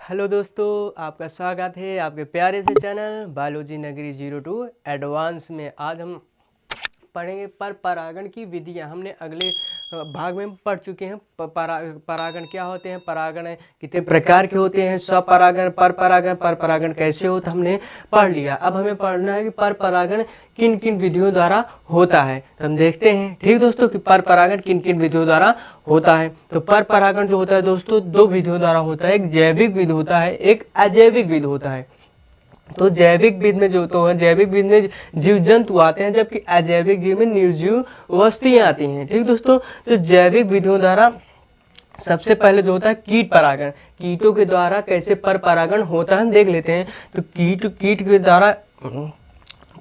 Hello दोस्तों, आपका स्वागत है आपके प्यारे से चैनल बायोलॉजी नगरी 02 एडवांस में। आज हम पढ़ेंगे पर परागण की विधियां। हमने अगले भाग में पढ़ चुके हैं परागण क्या होते हैं, परागण कितने प्रकार के होते हैं, स्वपरागण, पर परागण कैसे होता हमने पढ़ लिया। अब हमें पढ़ना है कि पर परागण किन किन विधियों द्वारा होता है, तो हम देखते हैं। ठीक दोस्तों, कि पर परागण किन किन विधियों द्वारा होता है। तो पर परागण जो होता है दोस्तों, दो विधियों द्वारा होता है। एक जैविक विधि होता है, एक अजैविक विधि होता है। तो जैविक विधि में जो तो है, जैविक विधि में जीव जंतु आते हैं, जबकि अजैविक विधि में निर्जीव वस्तुएं आती हैं। ठीक दोस्तों, तो जैविक विधियों द्वारा सबसे पहले जो होता है कीट परागण। कीटों के द्वारा कैसे पर परागण होता है हम देख लेते हैं। तो कीट के द्वारा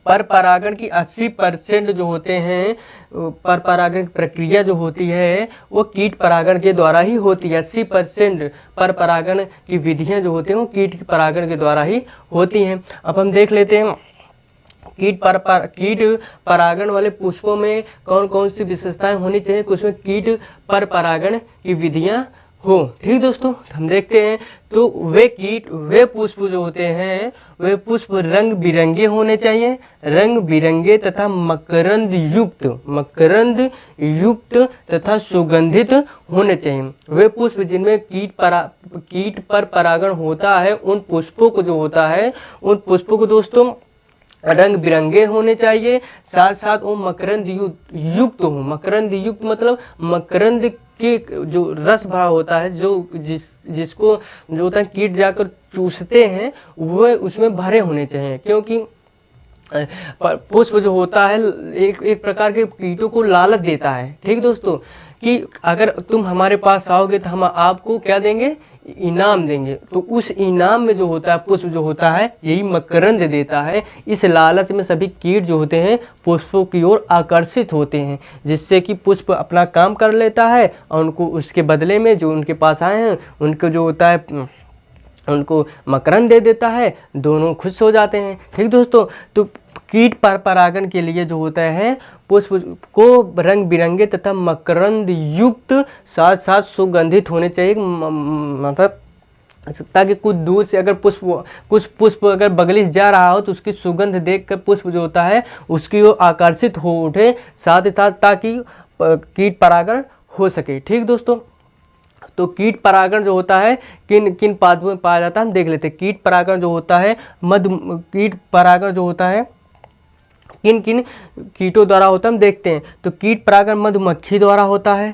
पर परागण की 80% जो होते हैं, पर परागण की प्रक्रिया जो होती है वो कीट परागण के द्वारा ही होती है। 80% पर परागण की विधियां जो होती हैं वो कीट परागण के द्वारा ही होती हैं। अब हम देख लेते हैं कीट परागण वाले पुष्पों में कौन कौन सी विशेषताएं होनी चाहिए, कुछ में कीट पर परागण की विधियां हो। ठीक दोस्तों, हम देखते हैं। तो वे पुष्प जो होते हैं, वे पुष्प रंग बिरंगे होने चाहिए, रंग बिरंगे तथा मकरंद युक्त तथा सुगंधित होने चाहिए। वे पुष्प जिनमें कीट पर परागण होता है, उन पुष्पों को जो होता है, उन पुष्पों को दोस्तों रंग बिरंगे होने चाहिए। साथ साथ वो मकरंद युक्त हो। मकरंद युक्त मतलब मकरंद के जो रस भरा होता है, जिसको जो होता है कीट जाकर चूसते हैं, वह उसमें भरे होने चाहिए। क्योंकि पुष्प जो होता है एक प्रकार के कीटों को लालच देता है। ठीक दोस्तों, कि अगर तुम हमारे पास आओगे तो हम आपको क्या देंगे, इनाम देंगे। तो उस इनाम में जो होता है, पुष्प जो होता है यही मकरंद देता है। इस लालच में सभी कीट जो होते हैं पुष्पों की ओर आकर्षित होते हैं, जिससे कि पुष्प अपना काम कर लेता है और उनको उसके बदले में जो उनके पास आए हैं उनको जो होता है उनको मकरंद दे देता है। दोनों खुश हो जाते हैं। ठीक दोस्तों, तो कीट पर परागण के लिए जो होता है पुष्प को रंग बिरंगे तथा मकरंद युक्त साथ साथ सुगंधित होने चाहिए। मतलब ताकि कुछ दूर से अगर कुछ पुष्प अगर बगली से जा रहा हो तो उसकी सुगंध देखकर पुष्प जो होता है उसकी ओर आकर्षित हो उठे, साथ ही साथ ताकि कीट परागण हो सके। ठीक दोस्तों, तो कीट परागण जो होता है किन किन पादपों में पाया जाता है हम देख लेते हैं। कीट परागण जो होता है कीट परागण जो होता है किन किन कीटों द्वारा होता है हम देखते हैं। तो कीट परागण मधुमक्खी द्वारा होता है,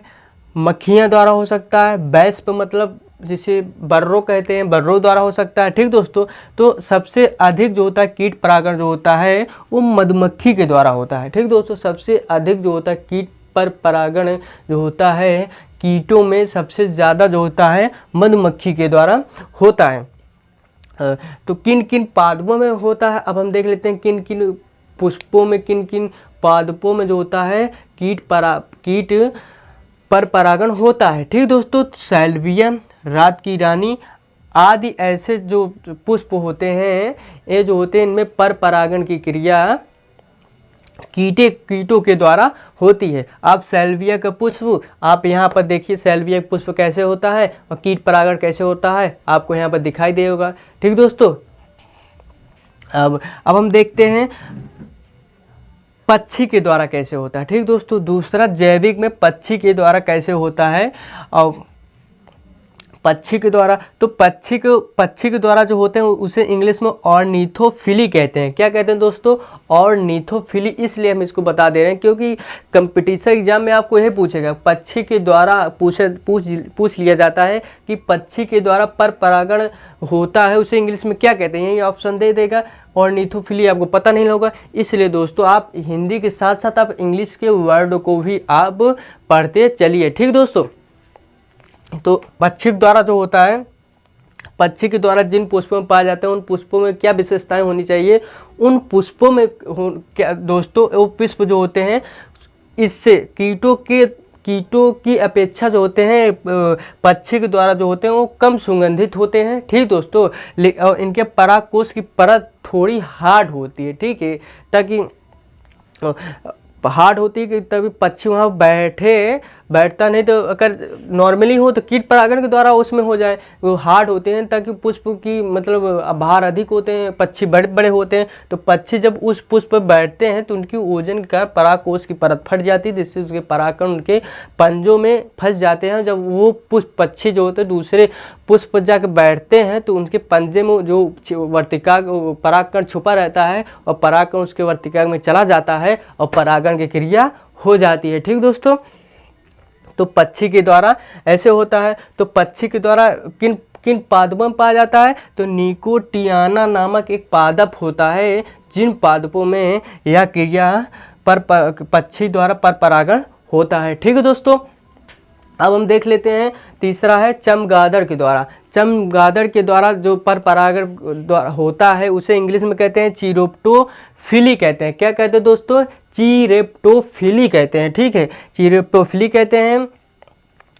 मक्खियाँ द्वारा हो सकता है, वैस्प मतलब जिसे बर्रो कहते हैं, बर्रो द्वारा हो सकता है। ठीक दोस्तों, तो सबसे अधिक जो होता है कीट परागण जो होता है वो मधुमक्खी के द्वारा होता है। ठीक दोस्तों, सबसे अधिक जो होता है कीट पर परागण जो होता है कीटों में सबसे ज़्यादा जो होता है मधुमक्खी के द्वारा होता है। तो किन किन पादपों में होता है अब हम देख लेते हैं। किन किन पुष्पों में, किन किन पादपों में जो होता है कीट पर परागण होता है। ठीक दोस्तों, सैल्विया, रात की रानी आदि ऐसे जो पुष्प होते हैं, ये जो होते हैं इनमें पर परागण की क्रिया कीटों के द्वारा होती है। आप सैल्विया का पुष्प आप यहाँ पर देखिए, सैल्विया का पुष्प कैसे होता है और कीट परागण कैसे होता है आपको यहाँ पर दिखाई देगा। ठीक दोस्तों, अब हम देखते हैं पक्षी के द्वारा कैसे होता है। ठीक दोस्तों, दूसरा जैविक में पक्षी के द्वारा कैसे होता है। और पक्षी के द्वारा, तो पक्षी के द्वारा जो होते हैं उसे इंग्लिश में ऑर्निथोफिली कहते हैं। क्या कहते हैं दोस्तों, ऑर्निथोफिली। इसलिए हम इसको बता दे रहे हैं क्योंकि कंपटीशन एग्जाम में आपको यही पूछेगा, पक्षी के द्वारा पूछ लिया जाता है कि पक्षी के द्वारा पर परागण होता है उसे इंग्लिश में क्या कहते हैं, यही ऑप्शन दे देगा। ऑर्निथोफिली आपको पता नहीं होगा, इसलिए दोस्तों आप हिंदी के साथ साथ आप इंग्लिश के वर्ड को भी आप पढ़ते चलिए। ठीक दोस्तों, तो पक्षी द्वारा जो होता है, पक्षी के द्वारा जिन पुष्पों में पाए जाते हैं उन पुष्पों में क्या विशेषताएं होनी चाहिए, उन पुष्पों में क्या दोस्तों वो पुष्प जो होते हैं इससे कीटों की अपेक्षा जो होते हैं पक्षी के द्वारा जो होते हैं वो कम सुगंधित होते हैं। ठीक दोस्तों, और इनके परागकोश की परत थोड़ी हार्ड होती है। ठीक है, ताकि हार्ड होती है कि तभी पक्षी वहाँ बैठे बैठता नहीं, तो अगर नॉर्मली हो तो कीट परागण के द्वारा उसमें हो जाए। वो हार्ड होते हैं ताकि पुष्प की मतलब भार अधिक होते हैं, पक्षी बड़े बड़े होते हैं, तो पक्षी जब उस पुष्प पर बैठते हैं तो उनकी ओजन का परागकोश की परत फट जाती है, जिससे उसके परागकण उनके पंजों में फंस जाते हैं। जब वो पुष्प पक्षी जो होते हैं दूसरे पुष्प पर जाकर बैठते हैं तो उनके पंजे में जो वर्तिका परागकण छुपा रहता है और परागकण उसके वर्तिका में चला जाता है और परागण की क्रिया हो जाती है। ठीक दोस्तों, तो पक्षी के द्वारा ऐसे होता है। तो पक्षी के द्वारा किन किन पादपों में पाया जाता है, तो निकोटियाना नामक एक पादप होता है, जिन पादपों में यह क्रिया पक्षी द्वारा पर परागण होता है। ठीक है दोस्तों, अब हम देख लेते हैं तीसरा है चमगादड़ के द्वारा। चमगादड़ के द्वारा जो पर परागण द्वारा होता है उसे इंग्लिश में कहते हैं चिरोप्टोफिली कहते हैं। क्या कहते हैं दोस्तों? चिरेप्टोफिली कहते हैं। ठीक है, चिरेप्टोफिली कहते हैं।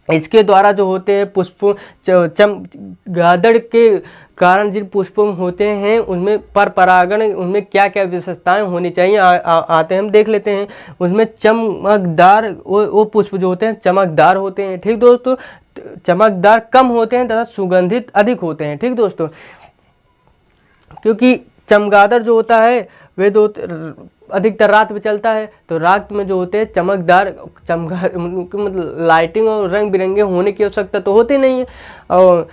इसके द्वारा जो होते हैं पुष्पों, चमगादड़ के कारण जिन पुष्पों होते हैं उनमें पर परागण, उनमें क्या क्या विशेषताएं होनी चाहिए आते हैं हम देख लेते हैं। उसमें चमकदार वो पुष्प जो होते हैं चमकदार होते हैं। ठीक दोस्तों, चमकदार कम होते हैं तथा सुगंधित अधिक होते हैं। ठीक दोस्तों, क्योंकि चमगादड़ जो होता है वे दो अधिकतर रात में चलता है, तो रात में जो होते हैं चमकदार मतलब लाइटिंग और रंग बिरंगे होने की आवश्यकता तो होती नहीं है। और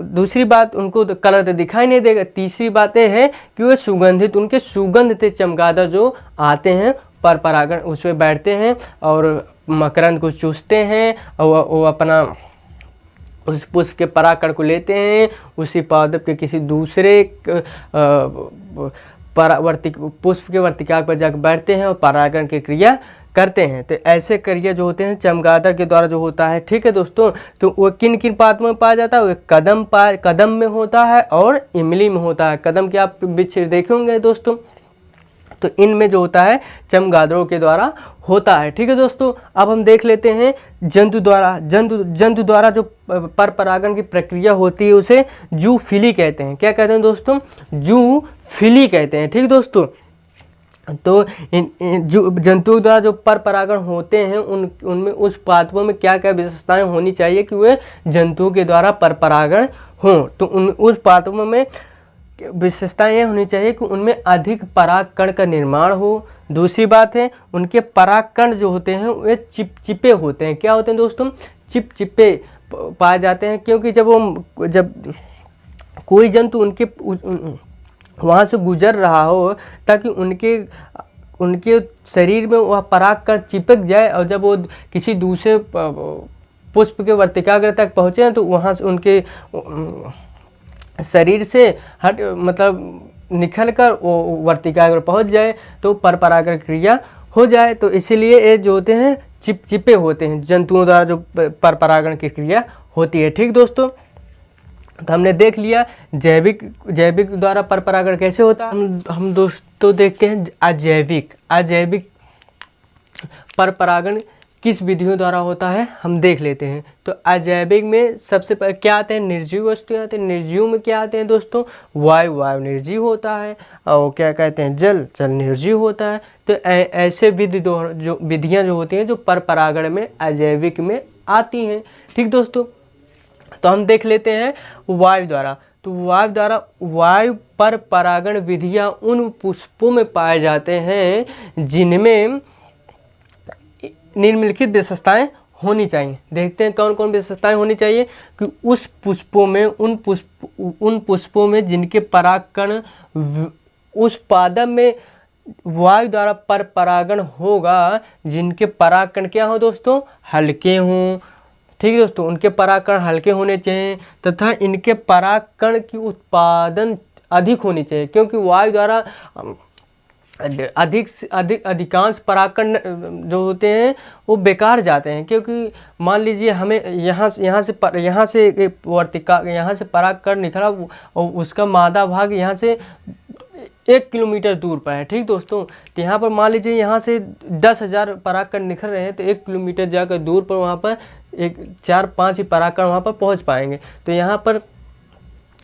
दूसरी बात, उनको तो कलर तो दिखाई नहीं देगा। तीसरी बात यह है कि वे सुगंधित, उनके सुगंध थे चमगादड़ जो आते हैं पर परागण उस पर बैठते हैं और मकरंद को चूसते हैं और वो अपना उस पुष्प के परागकण को लेते हैं, उसी पादप के किसी दूसरे पुष्प के वर्तिका पर जाकर बैठते हैं और परागण की क्रिया करते हैं। तो ऐसे क्रिया जो होते हैं चमगादड़ के द्वारा जो होता है। ठीक है दोस्तों, तो वो किन किन पादपों में पाया जाता है? वो कदम में होता है और इमली में होता है। कदम के आप बीच देखे होंगे दोस्तों, तो इनमें जो होता है चमगादड़ों के द्वारा होता है। ठीक है दोस्तों, अब हम देख लेते हैं जंतु द्वारा जो पर परागण की प्रक्रिया होती है उसे जूफिली कहते हैं। क्या कहते हैं दोस्तों? जूफिली कहते हैं। ठीक दोस्तों, तो जंतुओं द्वारा जो पर परागण होते हैं उनमें उस पादपों में क्या क्या विशेषताएं होनी चाहिए कि वे जंतुओं के द्वारा पर परागण हों। तो उस पादपों में विशेषता ये होनी चाहिए कि उनमें अधिक परागकण का निर्माण हो। दूसरी बात है उनके परागकण जो होते हैं वे चिपचिपे होते हैं। क्या होते हैं दोस्तों? चिपचिपे पाए जाते हैं, क्योंकि जब कोई जंतु उनके वहाँ से गुजर रहा हो ताकि उनके शरीर में वह परागकण चिपक जाए, और जब वो किसी दूसरे पुष्प के वर्तिकाग्र तक पहुँचे तो वहाँ से उनके शरीर से मतलब निकल कर वो वर्तिकाग्र पहुंच जाए तो पर परागण क्रिया हो जाए। तो इसीलिए ये जो होते हैं चिपचिपे होते हैं, जंतुओं द्वारा जो पर परागण की क्रिया होती है। ठीक दोस्तों, तो हमने देख लिया जैविक द्वारा पर परागण कैसे होता है। हम दोस्तों देखते हैं अजैविक पर परागण किस विधियों द्वारा होता है हम देख लेते हैं। तो अजैविक में सबसे पहले क्या आते हैं? निर्जीव वस्तुएं आते हैं। निर्जीव में क्या आते हैं दोस्तों? वायु निर्जीव होता है, और क्या कहते हैं जल निर्जीव होता है। तो ऐसे विधियां जो होती हैं जो पर परागण में अजैविक में आती हैं। ठीक दोस्तों, तो हम देख लेते हैं वायु द्वारा। तो वायु पर परागण विधियां उन पुष्पों में पाए जाते हैं जिनमें निम्नलिखित विशेषताएं होनी चाहिए। देखते हैं कौन कौन विशेषताएं होनी चाहिए कि उस पुष्पों में उन पुष्पों में जिनके परागकण उस पादप में वायु द्वारा पर परागण होगा, जिनके परागकण क्या हो दोस्तों? हल्के हों। ठीक है दोस्तों, उनके परागकण हल्के होने चाहिए तथा इनके परागकण की उत्पादन अधिक होनी चाहिए, क्योंकि वायु द्वारा अधिकांश परागकण जो होते हैं वो बेकार जाते हैं। क्योंकि मान लीजिए हमें यहाँ से परागकण निकला और उसका मादा भाग यहाँ से 1 किलोमीटर दूर पर है। ठीक दोस्तों, तो यहाँ पर मान लीजिए यहाँ से 10,000 परागकण निकल रहे हैं, तो 1 किलोमीटर जाकर दूर पर वहाँ पर 4-5 ही परागकण वहाँ पर पहुँच पाएंगे। तो यहाँ पर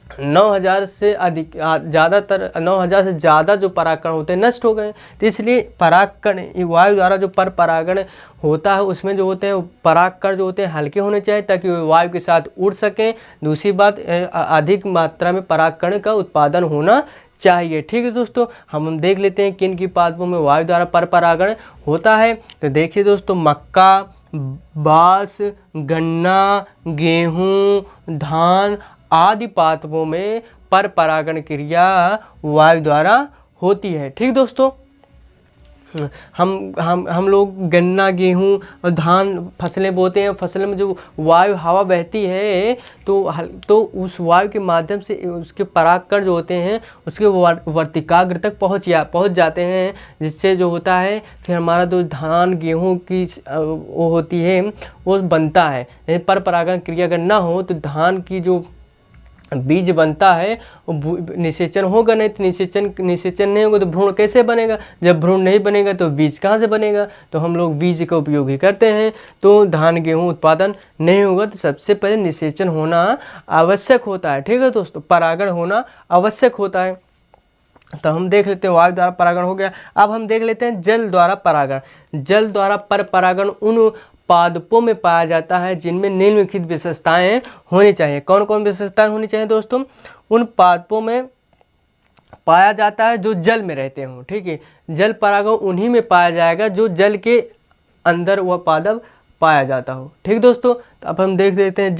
9000 से अधिक, ज़्यादातर 9000 से ज़्यादा जो परागकण होते हैं नष्ट हो गए। तो इसलिए परागकण वायु द्वारा जो पर परागण होता है उसमें जो होते हैं परागकण जो होते हैं हल्के होने चाहिए ताकि वो वायु के साथ उड़ सकें। दूसरी बात, अधिक मात्रा में परागकण का उत्पादन होना चाहिए। ठीक है दोस्तों, हम देख लेते हैं किन की पादपों में वायु द्वारा पर परागण होता है। तो देखिए दोस्तों, मक्का, बांस, गन्ना, गेहूँ, धान आदि पादपों में पर परागण क्रिया वायु द्वारा होती है। ठीक दोस्तों, हम लोग गन्ना, गेहूँ और धान फसलें बोते हैं। फसल में जो वायु हवा बहती है तो उस वायु के माध्यम से उसके परागकण जो होते हैं उसके वर्तिकाग्र तक पहुँच जाते हैं, जिससे जो होता है फिर हमारा जो धान गेहूँ की वो होती है वो बनता है। यदि पर परागण क्रिया अगर ना हो तो धान की जो बीज बनता है वो निषेचन होगा नहीं, तो निषेचन नहीं होगा तो भ्रूण कैसे बनेगा। जब भ्रूण नहीं बनेगा तो बीज कहाँ से बनेगा। तो हम लोग बीज का उपयोग ही करते हैं, तो धान गेहूँ उत्पादन नहीं होगा। तो सबसे पहले निषेचन होना आवश्यक होता है। ठीक है दोस्तों, परागण होना आवश्यक होता है। तो हम देख लेते हैं वायु द्वारा परागण हो गया। अब हम देख लेते हैं जल द्वारा परागण। जल द्वारा पर परागण उन पादपों में पाया जाता है जिनमें निम्नलिखित विशेषताएं होनी चाहिए। कौन कौन विशेषताएं होनी चाहिए दोस्तों? उन पादपों में पाया जाता है जो जल में रहते हों। ठीक है, जल परागण उन्हीं में पाया जाएगा जो जल के अंदर वह पादप पाया जाता हो। ठीक दोस्तों, तो अब हम देख लेते हैं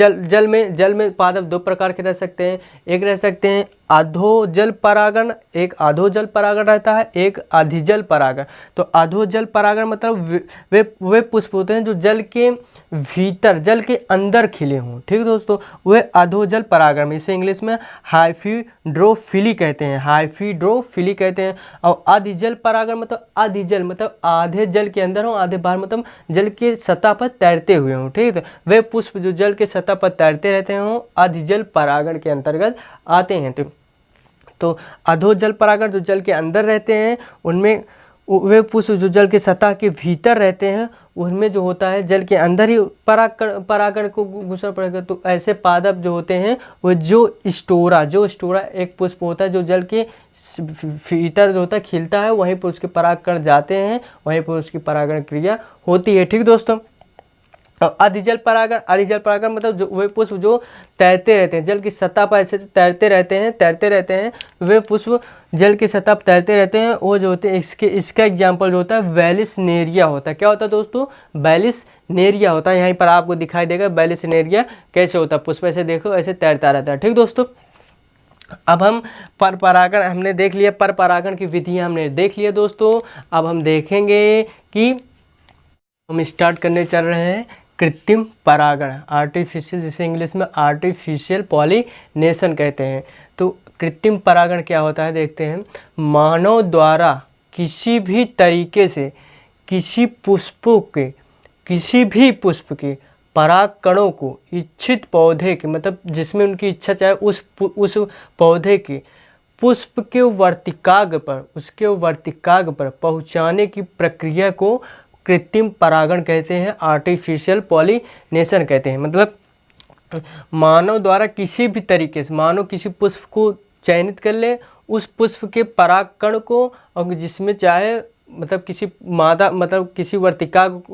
जल में पादप दो प्रकार के रह सकते हैं। एक रह सकते हैं अधोजल परागण, एक अधोजल परागण रहता है, एक अधिजल परागण। तो अधोजल परागण मतलब वे पुष्प होते हैं जो जल के भीतर, जल के अंदर खिले हों। ठीक दोस्तों, वे अधोजल परागण में, इसे इंग्लिश में हाइफिड्रोफिली कहते हैं, हाइफिड्रोफिली कहते हैं। और अधिजल परागण मतलब अधिजल मतलब आधे जल के अंदर हो आधे बाहर, मतलब जल के सतह पर तैरते हुए हों। ठीक है, वे पुष्प जो जल के सतह पर तैरते रहते हों अधिजल परागण के अंतर्गत आते हैं। तो अधोजल परागण जो जल के अंदर रहते हैं उनमें वे पुष्प जो जल के सतह के भीतर रहते हैं उनमें जो होता है जल के अंदर ही परागण को घुसना पड़ेगा। तो ऐसे पादप जो होते हैं वो जो स्टोरा एक पुष्प होता है जो जल के भीतर जो होता है खिलता है, वहीं पर उसके परागकण जाते हैं, वहीं पर उसकी परागण क्रिया होती है। ठीक दोस्तों, अधिजल परागण मतलब जो वे पुष्प जो तैरते रहते हैं जल की सतह पर, ऐसे तैरते रहते हैं वे पुष्प जल की सतह पर तैरते रहते हैं। वो जो होते हैं इसका एग्जाम्पल जो होता है वेलिसनेरिया होता है। क्या होता है दोस्तों? वेलिसनेरिया होता है। यहीं पर आपको दिखाई देगा वेलिसनेरिया कैसे होता है। पुष्प ऐसे देखो ऐसे तैरता रहता है। ठीक दोस्तों, अब हम पर परागण हमने देख लिया, पर परागण की विधियाँ हमने देख लिया दोस्तों। अब हम देखेंगे कि हम स्टार्ट करने चल रहे हैं कृत्रिम परागण, आर्टिफिशियल, जिसे इंग्लिश में आर्टिफिशियल पॉलिनेशन कहते हैं। तो कृत्रिम परागण क्या होता है देखते हैं। मानव द्वारा किसी भी तरीके से किसी भी पुष्प के परागकणों को इच्छित पौधे के, मतलब जिसमें उनकी इच्छा चाहे उस पौधे के पुष्प के उसके वर्तिकाग्र पर पहुँचाने की प्रक्रिया को कृत्रिम परागण कहते हैं, आर्टिफिशियल पॉलिनेशन कहते हैं। मतलब मानव द्वारा किसी भी तरीके से मानव किसी पुष्प को चयनित कर ले, उस पुष्प के परागकण को, और जिसमें चाहे मतलब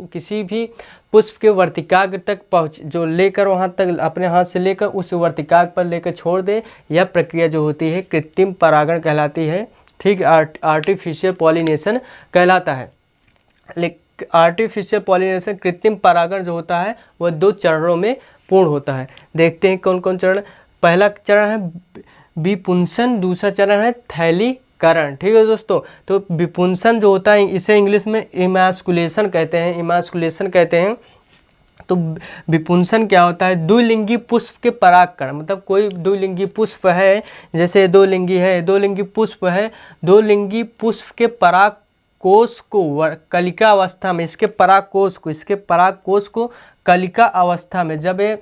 किसी भी पुष्प के वर्तिकाग्र तक जो लेकर वहाँ तक अपने हाथ से लेकर उस वर्तिकाग्र पर लेकर छोड़ दे, यह प्रक्रिया जो होती है कृत्रिम परागण कहलाती है। ठीक, आर्टिफिशियल पॉलिनेशन कहलाता है। आर्टिफिशियल पॉलिनेशन कृत्रिम परागण जो होता है वह 2 चरणों में पूर्ण होता है। देखते हैं कौन कौन चरण। पहला चरण है विपुंसन, दूसरा चरण है थैलीकरण। ठीक है दोस्तों, तो विपुंसन जो होता है इसे इंग्लिश में इमैस्कुलेशन कहते हैं। तो विपुंसन क्या होता है? द्विलिंगी पुष्प के परागकण, मतलब कोई द्विलिंगी पुष्प है, जैसे द्विलिंगी पुष्प है, द्विलिंगी पुष्प के पराग कोष को कलिका अवस्था में, इसके परागकोश को कलिका अवस्था में, जब ये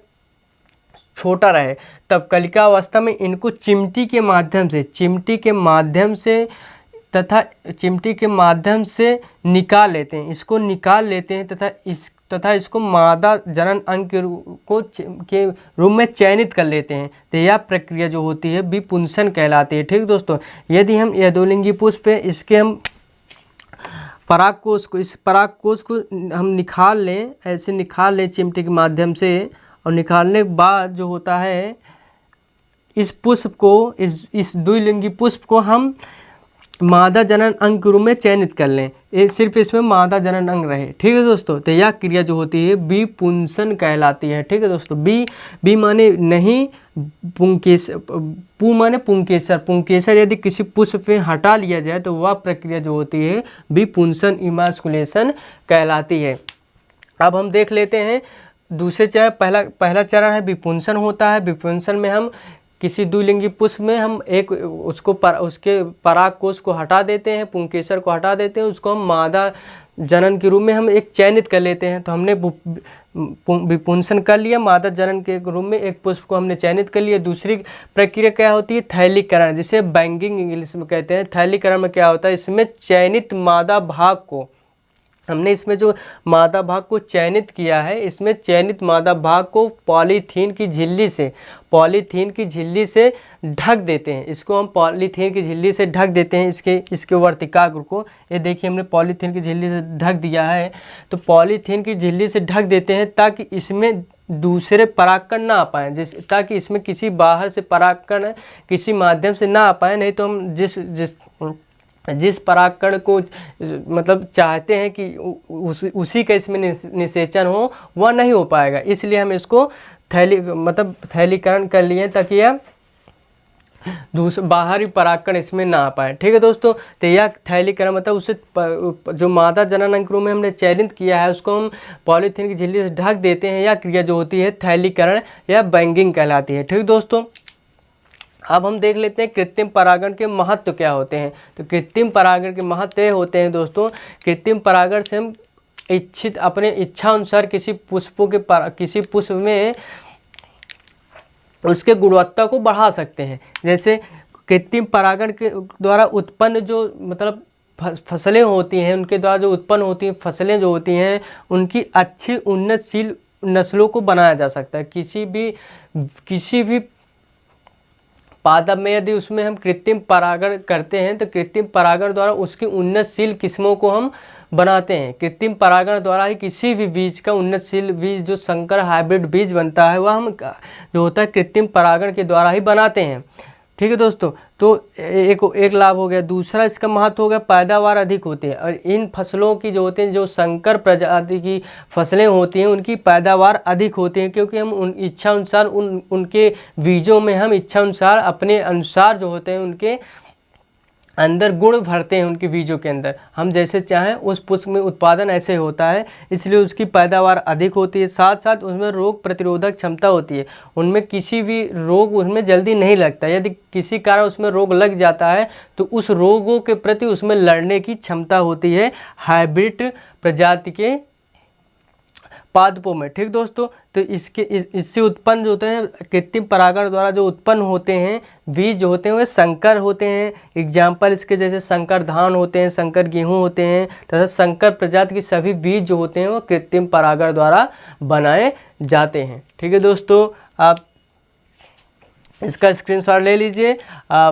छोटा रहे तब कलिका अवस्था में इनको चिमटी के माध्यम से निकाल लेते हैं, तथा तथा इसको मादा जनन अंग के रूप में चयनित कर लेते हैं। तो यह प्रक्रिया जो होती है विपुंसन कहलाती है। ठीक दोस्तों, यदि हम यह द्विलिंगी पुष्प है इसके हम परागकोश को, इस परागकोश को हम निकाल लें, ऐसे निकाल लें चिमटे के माध्यम से, और निकालने के बाद जो होता है इस पुष्प को, इस द्विलिंगी पुष्प को हम मादा जनन अंग के रूप में चयनित कर लें, सिर्फ इसमें मादा जनन अंग रहे। ठीक है दोस्तों, तो यह क्रिया जो होती है विपुंसन कहलाती है। ठीक है दोस्तों, बी माने नहीं, पू माने पुंकेसर, पुंकेसर यदि किसी पुष्प में हटा लिया जाए तो वह प्रक्रिया जो होती है विपुंसन इमास्कुलेशन कहलाती है। अब हम देख लेते हैं दूसरे चरण, पहला चरण है विपुंसन होता है। विपुंसन में हम किसी द्विलिंगी पुष्प में हम उसके परागकोश को हटा देते हैं, पुंकेसर को हटा देते हैं, उसको हम मादा जनन के रूप में हम एक चयनित कर लेते हैं। तो हमने विपुंसन कर लिया, मादा जनन के रूप में एक पुष्प को हमने चयनित कर लिया। दूसरी प्रक्रिया क्या होती है थैलीकरण, जिसे बैंगिंग इंग्लिश में कहते हैं। थैलीकरण में क्या होता है, इसमें चयनित मादा भाग को, हमने इसमें जो मादा भाग को चयनित किया है, इसमें चयनित मादा भाग को पॉलीथीन की झिल्ली से ढक देते हैं। इसको हम पॉलीथीन की झिल्ली से ढक देते हैं, इसके वर्तिकाग्र को। ये देखिए हमने पॉलीथीन की झिल्ली से ढक दिया है। तो पॉलीथीन की झिल्ली से ढक देते हैं ताकि इसमें दूसरे परागकण ना आ पाएँ, ताकि इसमें किसी बाहर से परागकण किसी माध्यम से ना आ पाए। नहीं तो हम जिस परागकण को मतलब चाहते हैं कि उसी का इसमें निषेचन हो, वह नहीं हो पाएगा। इसलिए हम इसको थैलीकरण कर लिए ताकि यह बाहरी परागकण इसमें ना आ पाए। ठीक है दोस्तों, तो यह थैलीकरण मतलब उसे जो मादा जनन अंग में हमने चयनित किया है उसको हम पॉलीथीन की झिल्ली से ढक देते हैं। यह क्रिया जो होती है थैलीकरण या बैंगिंग कहलाती है। ठीक दोस्तों, अब हम देख लेते हैं कृत्रिम परागण के महत्व क्या होते हैं। तो कृत्रिम परागण के महत्व ये होते हैं दोस्तों, कृत्रिम परागण से हम अपने इच्छा अनुसार किसी पुष्प में उसके गुणवत्ता को बढ़ा सकते हैं। जैसे कृत्रिम परागण के द्वारा उत्पन्न जो मतलब फसलें होती हैं, उनके द्वारा जो उत्पन्न होती हैं फसलें जो होती हैं, उनकी अच्छी उन्नतशील नस्लों को बनाया जा सकता है। किसी भी पादप में यदि उसमें हम कृत्रिम परागण करते हैं तो कृत्रिम परागण द्वारा उसकी उन्नतशील किस्मों को हम बनाते हैं। कृत्रिम परागण द्वारा ही किसी भी बीज का उन्नतशील बीज जो संकर हाइब्रिड बीज बनता है वह हम जो होता है कृत्रिम परागण के द्वारा ही बनाते हैं। ठीक है दोस्तों, तो एक लाभ हो गया। दूसरा इसका महत्व हो गया पैदावार अधिक होती है। और इन फसलों की जो होते हैं, जो संकर प्रजाति की फसलें होती हैं, उनकी पैदावार अधिक होती है, क्योंकि हम उन इच्छा अनुसार उनके बीजों में हम इच्छा अनुसार अपने अनुसार जो होते हैं उनके अंदर गुण भरते हैं। उनके बीजों के अंदर हम जैसे चाहें उस पुष्प में उत्पादन ऐसे होता है, इसलिए उसकी पैदावार अधिक होती है। साथ साथ उसमें रोग प्रतिरोधक क्षमता होती है, उनमें किसी भी रोग उसमें जल्दी नहीं लगता। यदि किसी कारण उसमें रोग लग जाता है तो उस रोगों के प्रति उसमें लड़ने की क्षमता होती है हाइब्रिड प्रजाति के पादपों में। ठीक दोस्तों, तो इससे उत्पन्न जो होते हैं कृत्रिम परागण द्वारा जो उत्पन्न होते हैं बीज जो होते हैं वे संकर होते हैं। एग्जाम्पल इसके जैसे संकर धान होते हैं, संकर गेहूं होते हैं, तथा संकर प्रजाति के सभी बीज जो होते हैं वो कृत्रिम परागण द्वारा बनाए जाते हैं। ठीक है दोस्तों, आप इसका स्क्रीनशॉट ले लीजिए।